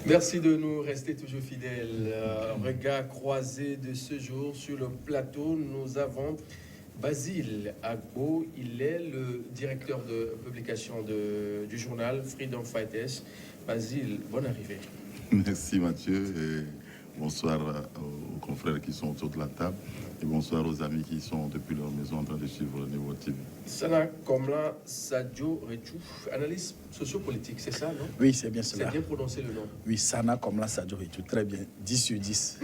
Merci de nous rester toujours fidèles. Regard croisé de ce jour sur le plateau, nous avons Basile Agbo. Il est le directeur de publication du journal Freedom Fighters. Basile, bonne arrivée. Merci Mathieu et bonsoir aux confrères qui sont autour de la table et bonsoir aux amis qui sont depuis leur maison en train de suivre Niveau TV. Sana Komla Sadio Rechou, analyste sociopolitique, c'est ça, non? Oui, c'est bien cela. C'est bien prononcé le nom. Oui, Sana Komla Sadio Rechou, très bien, 10 sur 10.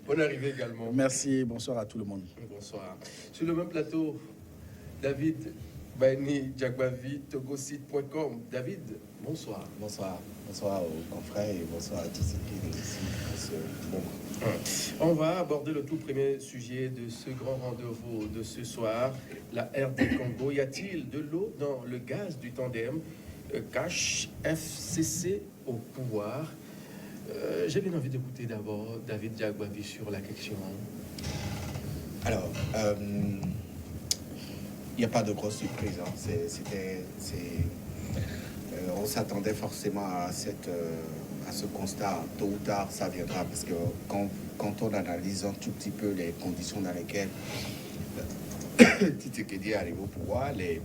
Bonne arrivée également. Merci, bonsoir à tout le monde. Bonsoir. Sur le même plateau, David Baini Djagbavi, togosite.com. David, bonsoir. Bonsoir. Bonsoir aux confrères et bonsoir à tous ceux qui nous suivent à ce moment. On va aborder le tout premier sujet de ce grand rendez-vous de ce soir, la RD Congo. Y a-t-il de l'eau dans le gaz du tandem Cash FCC au pouvoir? J'ai bien envie d'écouter d'abord David Djagbavi sur la question. Alors, il n'y a pas de grosse surprise. Hein. On s'attendait forcément à ce constat. Tôt ou tard, ça viendra. Parce que quand on analyse un tout petit peu les conditions dans lesquelles Tshisekedi est arrivé au pouvoir, les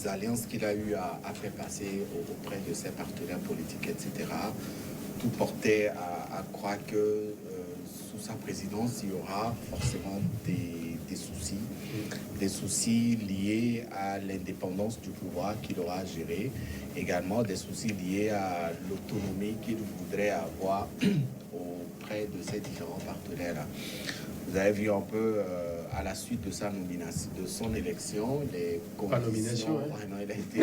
alliances qu'il a eu à faire passer auprès de ses partenaires politiques, etc., tout portait à croire que sous sa présidence, il y aura forcément des soucis liés à l'indépendance du pouvoir qu'il aura à gérer, également des soucis liés à l'autonomie qu'il voudrait avoir auprès de ses différents partenaires. Vous avez vu un peu à la suite de sa nomination, de son élection, les conditions. Non, il a été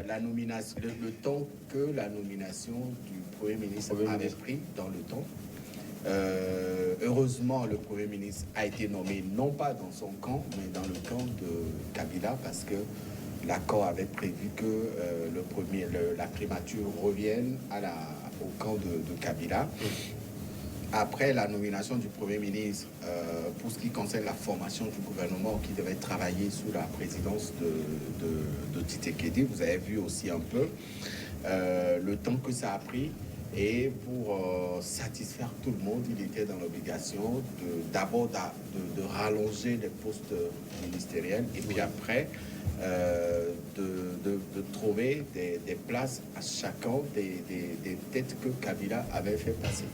la nomination, le temps que la nomination du Premier ministre avait pris dans le temps. Heureusement, le Premier ministre a été nommé non pas dans son camp, mais dans le camp de Kabila, parce que l'accord avait prévu que la primature revienne au camp de Kabila. Après la nomination du Premier ministre, pour ce qui concerne la formation du gouvernement qui devait travailler sous la présidence de Tshisekedi, vous avez vu aussi un peu le temps que ça a pris. Et pour satisfaire tout le monde, il était dans l'obligation d'abord de rallonger les postes ministériels et puis après de trouver des places à chacun des têtes que Kabila avait fait passer.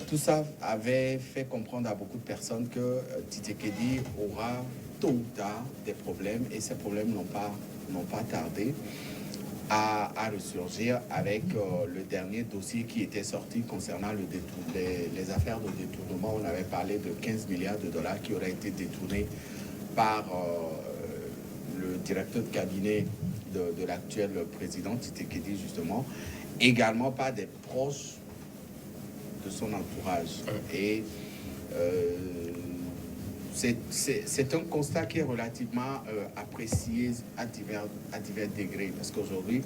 Tout ça avait fait comprendre à beaucoup de personnes que Tshisekedi aura tôt ou tard des problèmes et ces problèmes n'ont pas tardé à ressurgir avec le dernier dossier qui était sorti concernant les affaires de détournement. On avait parlé de 15 milliards de dollars qui auraient été détournés par le directeur de cabinet de l'actuel président Tshisekedi, justement, également par des proches de son entourage. Et c'est un constat qui est relativement apprécié à divers degrés, parce qu'aujourd'hui,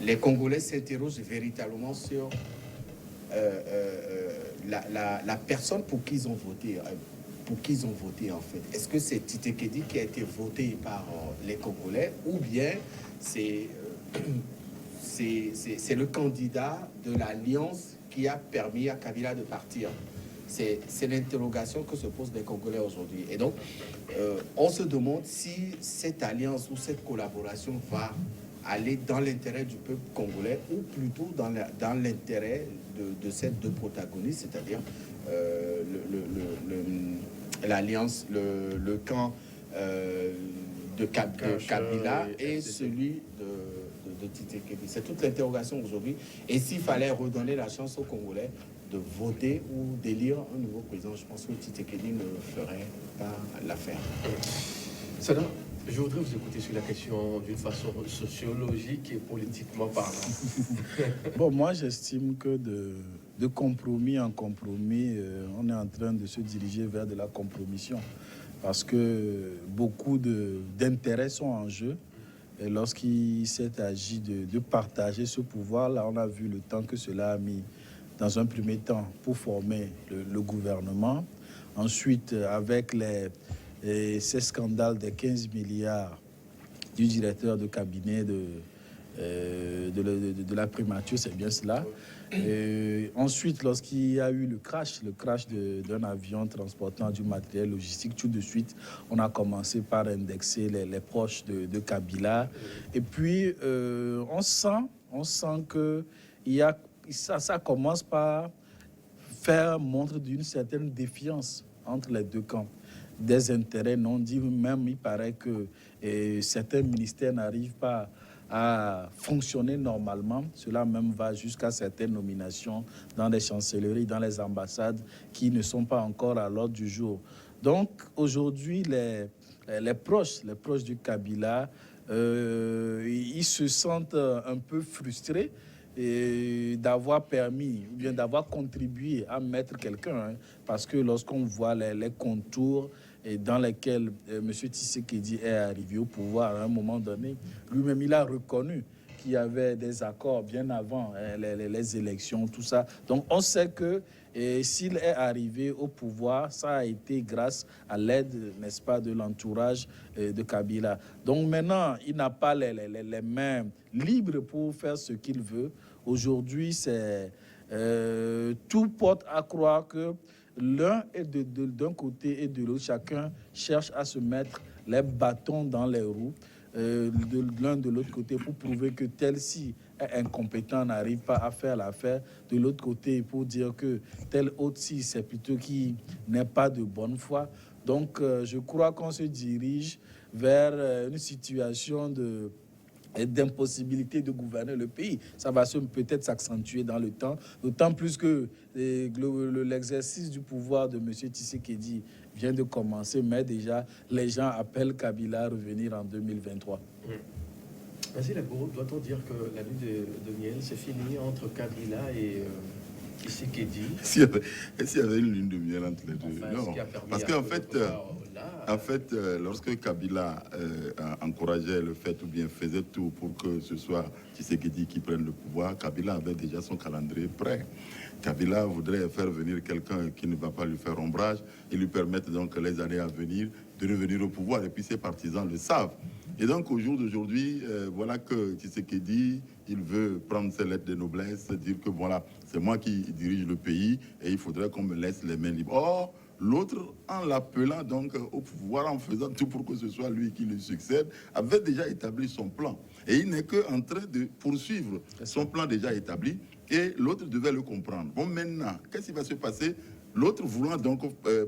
les Congolais s'interrogent véritablement sur la personne pour qui ils ont voté. En fait. Est-ce que c'est Tshisekedi qui a été voté par les Congolais, ou bien c'est le candidat de l'alliance qui a permis à Kabila de partir? C'est l'interrogation que se posent les Congolais aujourd'hui. Et donc, on se demande si cette alliance ou cette collaboration va aller dans l'intérêt du peuple congolais ou plutôt dans l'intérêt de ces deux protagonistes, c'est-à-dire l'alliance, le camp de Kabila et celui de Tshisekedi. C'est toute l'interrogation aujourd'hui. Et s'il fallait redonner la chance aux Congolais de voter ou d'élire un nouveau président, je pense que Tshisekedi ne ferait pas l'affaire. Sada, je voudrais vous écouter sur la question d'une façon sociologique et politiquement parlant. Bon, moi, j'estime que de compromis en compromis, on est en train de se diriger vers de la compromission. Parce que beaucoup d'intérêts sont en jeu. Et lorsqu'il s'est agi de partager ce pouvoir-là, on a vu le temps que cela a mis dans un premier temps pour former le gouvernement. Ensuite, avec ces scandales des 15 milliards du directeur de cabinet de la primature, c'est bien cela. Ensuite, lorsqu'il y a eu le crash d'un avion transportant du matériel logistique, tout de suite, on a commencé par indexer les proches de Kabila. Et puis, on sent que ça commence par faire montre d'une certaine défiance entre les deux camps. Des intérêts non dits, même il paraît que certains ministères n'arrivent pas à fonctionner normalement. Cela même va jusqu'à certaines nominations dans les chancelleries, dans les ambassades qui ne sont pas encore à l'ordre du jour. Donc aujourd'hui, les proches du Kabila, ils se sentent un peu frustrés et d'avoir permis ou bien d'avoir contribué à mettre quelqu'un, hein, parce que lorsqu'on voit les contours et dans lesquels M. Tshisekedi est arrivé au pouvoir à un moment donné, lui-même il a reconnu qu'il y avait des accords bien avant les élections, tout ça. Donc on sait que s'il est arrivé au pouvoir, ça a été grâce à l'aide, n'est-ce pas, de l'entourage de Kabila. Donc maintenant, il n'a pas les mains libres pour faire ce qu'il veut. Aujourd'hui, tout porte à croire que l'un est d'un côté et de l'autre, chacun cherche à se mettre les bâtons dans les roues de l'un de l'autre côté pour prouver que tel-ci est incompétent, n'arrive pas à faire l'affaire. De l'autre côté, pour dire que tel autre-ci, c'est plutôt qui n'est pas de bonne foi. Donc, je crois qu'on se dirige vers une situation d'impossibilité de gouverner le pays. Ça va peut-être s'accentuer dans le temps, d'autant plus que l'exercice du pouvoir de M. Tshisekedi vient de commencer, mais déjà, les gens appellent Kabila à revenir en 2023. Ainsi, doit-on dire que la nuit de miel, c'est fini entre Kabila et Tshisekedi? S'il y avait une lune de miel entre les deux, enfin, non. Parce qu'en fait, lorsque Kabila encourageait le fait ou bien faisait tout pour que ce soit Tshisekedi qui prenne le pouvoir, Kabila avait déjà son calendrier prêt. Kabila voudrait faire venir quelqu'un qui ne va pas lui faire ombrage et lui permettre donc les années à venir de revenir au pouvoir. Et puis ses partisans le savent. Et donc au jour d'aujourd'hui, voilà que Tshisekedi, il veut prendre ses lettres de noblesse, dire que voilà, c'est moi qui dirige le pays et il faudrait qu'on me laisse les mains libres. Or, l'autre, en l'appelant donc au pouvoir, en faisant tout pour que ce soit lui qui lui succède, avait déjà établi son plan. Et il n'est qu'en train de poursuivre son plan déjà établi et l'autre devait le comprendre. Bon, maintenant, qu'est-ce qui va se passer? L'autre voulant donc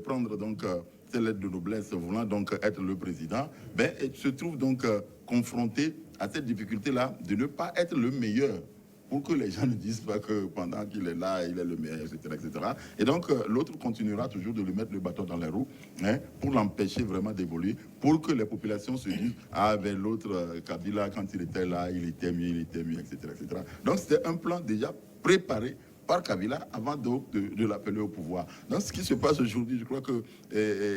prendre donc ses lettres de noblesse, voulant donc être le président, ben, se trouve donc confronté à cette difficulté-là de ne pas être le meilleur, pour que les gens ne disent pas que pendant qu'il est là, il est le meilleur, etc. etc. Et donc, l'autre continuera toujours de lui mettre le bâton dans les roues, hein, pour l'empêcher vraiment d'évoluer, pour que les populations se disent « Ah, ben l'autre, Kabila, quand il était là, il était mieux, etc. etc. » Donc, c'était un plan déjà préparé par Kabila avant de l'appeler au pouvoir. Donc, ce qui se passe aujourd'hui, je crois que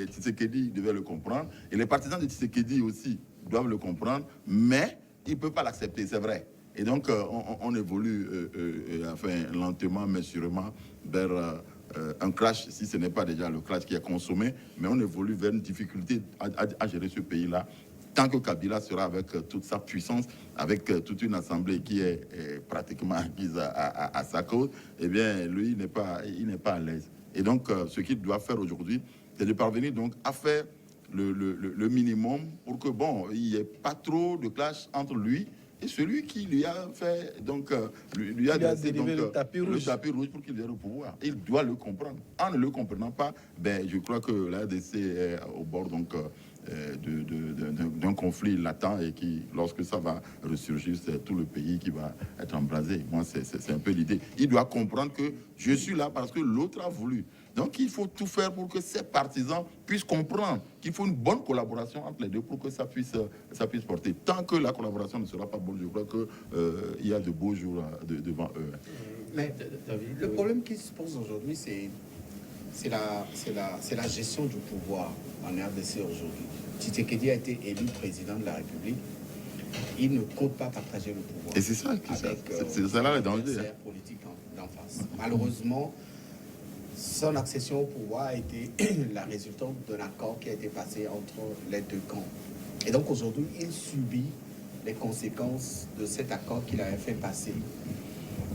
Tshisekedi devait le comprendre, et les partisans de Tshisekedi aussi doivent le comprendre, mais ils ne peuvent pas l'accepter, c'est vrai. Et donc, on évolue enfin, lentement, mais sûrement, vers un crash, si ce n'est pas déjà le crash qui est consommé, mais on évolue vers une difficulté à gérer ce pays-là. Tant que Kabila sera avec toute sa puissance, avec toute une assemblée qui est pratiquement acquise à sa cause, eh bien, lui, il n'est pas à l'aise. Et donc, ce qu'il doit faire aujourd'hui, c'est de parvenir donc à faire le minimum pour que, bon, il n'y ait pas trop de clash entre lui et celui qui lui a fait, donc, lui a laissé donc, le tapis rouge pour qu'il vienne au pouvoir. Il doit le comprendre. En ne le comprenant pas, ben, je crois que la RDC est au bord donc, d'un conflit latent et qui, lorsque ça va ressurgir, c'est tout le pays qui va être embrasé. Moi, c'est un peu l'idée. Il doit comprendre que je suis là parce que l'autre a voulu. Donc, il faut tout faire pour que ces partisans puissent comprendre qu'il faut une bonne collaboration entre les deux pour que ça puisse porter. Tant que la collaboration ne sera pas bonne, je crois qu'il y a de beaux jours devant eux. Mais le problème qui se pose aujourd'hui, c'est la gestion du pouvoir en RDC aujourd'hui. Tshisekedi a été élu président de la République. Il ne compte pas partager le pouvoir. Et c'est ça, c'est ça là le danger. Politique d'en face. Malheureusement, son accession au pouvoir a été la résultante d'un accord qui a été passé entre les deux camps. Et donc aujourd'hui, il subit les conséquences de cet accord qu'il avait fait passer.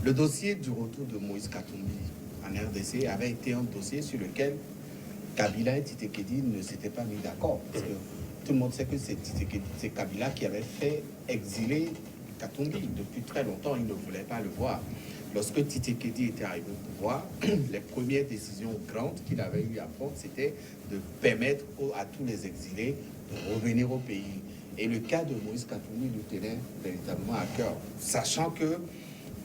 Le dossier du retour de Moïse Katumbi en RDC avait été un dossier sur lequel Kabila et Tshisekedi ne s'étaient pas mis d'accord. Parce que tout le monde sait que c'est Kabila qui avait fait exiler Katumbi. Depuis très longtemps, il ne voulait pas le voir. Lorsque Tshisekedi était arrivé au pouvoir, les premières décisions grandes qu'il avait eu à prendre, c'était de permettre à tous les exilés de revenir au pays. Et le cas de Moïse Katumbi lui tenait véritablement à cœur, sachant que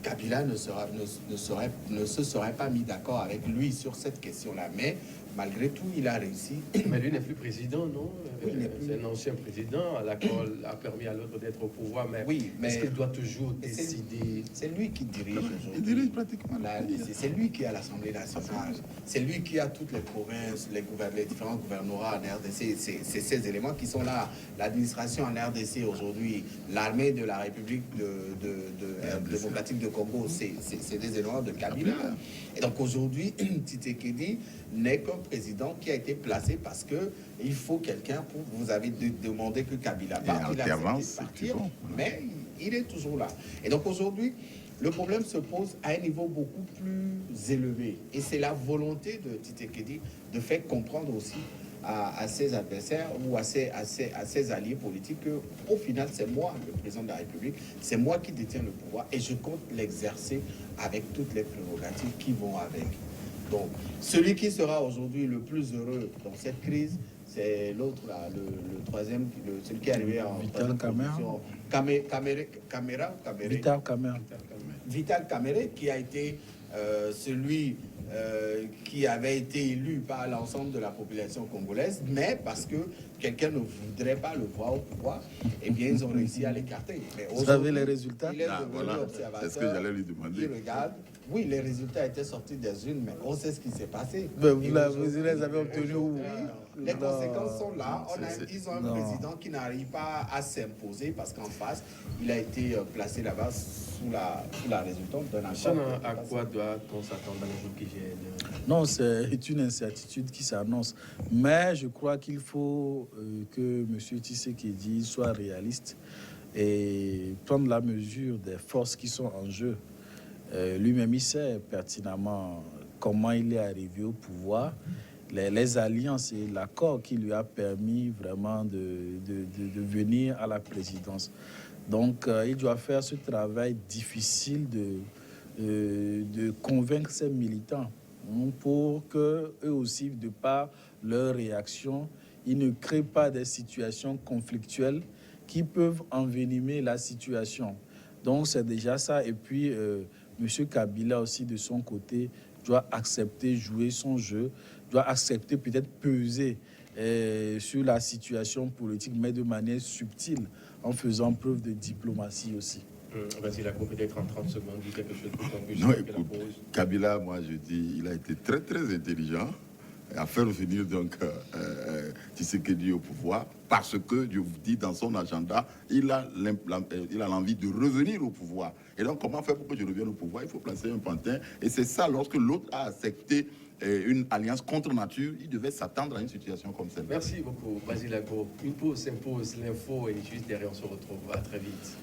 Kabila ne se serait pas mis d'accord avec lui sur cette question-là. Mais malgré tout, il a réussi. Mais lui n'est plus président, non? Oui, c'est un ancien président. L'accord a permis à l'autre d'être au pouvoir, mais, oui, mais est-ce qu'il doit toujours décider? C'est lui qui dirige aujourd'hui. Il dirige pratiquement la RDC. C'est lui qui a l'Assemblée nationale. C'est lui qui a toutes les provinces, les différents gouvernorats en RDC. C'est ces éléments qui sont là. L'administration en RDC aujourd'hui, l'armée de la République démocratique de Congo, c'est des éléments de Kabila. Et donc aujourd'hui, Tshisekedi n'est qu'un président qui a été placé parce que il faut quelqu'un pour... Vous avez demandé que Kabila parte, il a accepté de partir, mais il est toujours là. Et donc aujourd'hui, le problème se pose à un niveau beaucoup plus élevé. Et c'est la volonté de Tshisekedi de faire comprendre aussi à ses adversaires ou à ses alliés politiques que, au final, c'est moi, le président de la République, c'est moi qui détiens le pouvoir et je compte l'exercer avec toutes les prérogatives qui vont avec. Donc, celui qui sera aujourd'hui le plus heureux dans cette crise, c'est l'autre, là, le troisième, celui qui est arrivé en Vital Kamerhe. Vital Kamerhe, qui a été celui qui avait été élu par l'ensemble de la population congolaise, mais parce que quelqu'un ne voudrait pas le voir au pouvoir, eh bien, ils ont réussi à l'écarter. Vous savez les résultats? Il est devenu observateur. C'est ce que j'allais lui demander. Il regarde. Oui, les résultats étaient sortis des urnes, mais on sait ce qui s'est passé. Vous les avez obtenus où? Les conséquences sont là. Ils ont un président qui n'arrive pas à s'imposer parce qu'en face, il a été placé là-bas sous la résultante d'un accord. À quoi doit-on s'attendre dans les jours qui viennent? Non, c'est une incertitude qui s'annonce. Mais je crois qu'il faut que M. Tshisekedi soit réaliste et prendre la mesure des forces qui sont en jeu. Lui-même, il sait pertinemment comment il est arrivé au pouvoir, les alliances et l'accord qui lui a permis vraiment de venir à la présidence. Donc, il doit faire ce travail difficile de convaincre ses militants pour qu'eux aussi, de par leur réaction, ils ne créent pas des situations conflictuelles qui peuvent envenimer la situation. Donc, c'est déjà ça. Et puis, M. Kabila aussi, de son côté, doit accepter jouer son jeu, doit accepter peut-être peser sur la situation politique, mais de manière subtile, en faisant preuve de diplomatie aussi. Vas-y, la peut-être en 30 secondes, dit quelque chose pour qu'on puisse Non, marquer la écoute, pause. Kabila, moi je dis, il a été très très intelligent à faire revenir donc Tshisekedi au pouvoir parce que, je vous dis, dans son agenda, il a l'envie de revenir au pouvoir. Et donc, comment faire pour que je revienne au pouvoir? Il faut placer un pantin. Et c'est ça, lorsque l'autre a accepté une alliance contre nature, il devait s'attendre à une situation comme celle-là. Merci beaucoup, Basile Agbo. Une pause s'impose, l'info et juste derrière, on se retrouve. À très vite.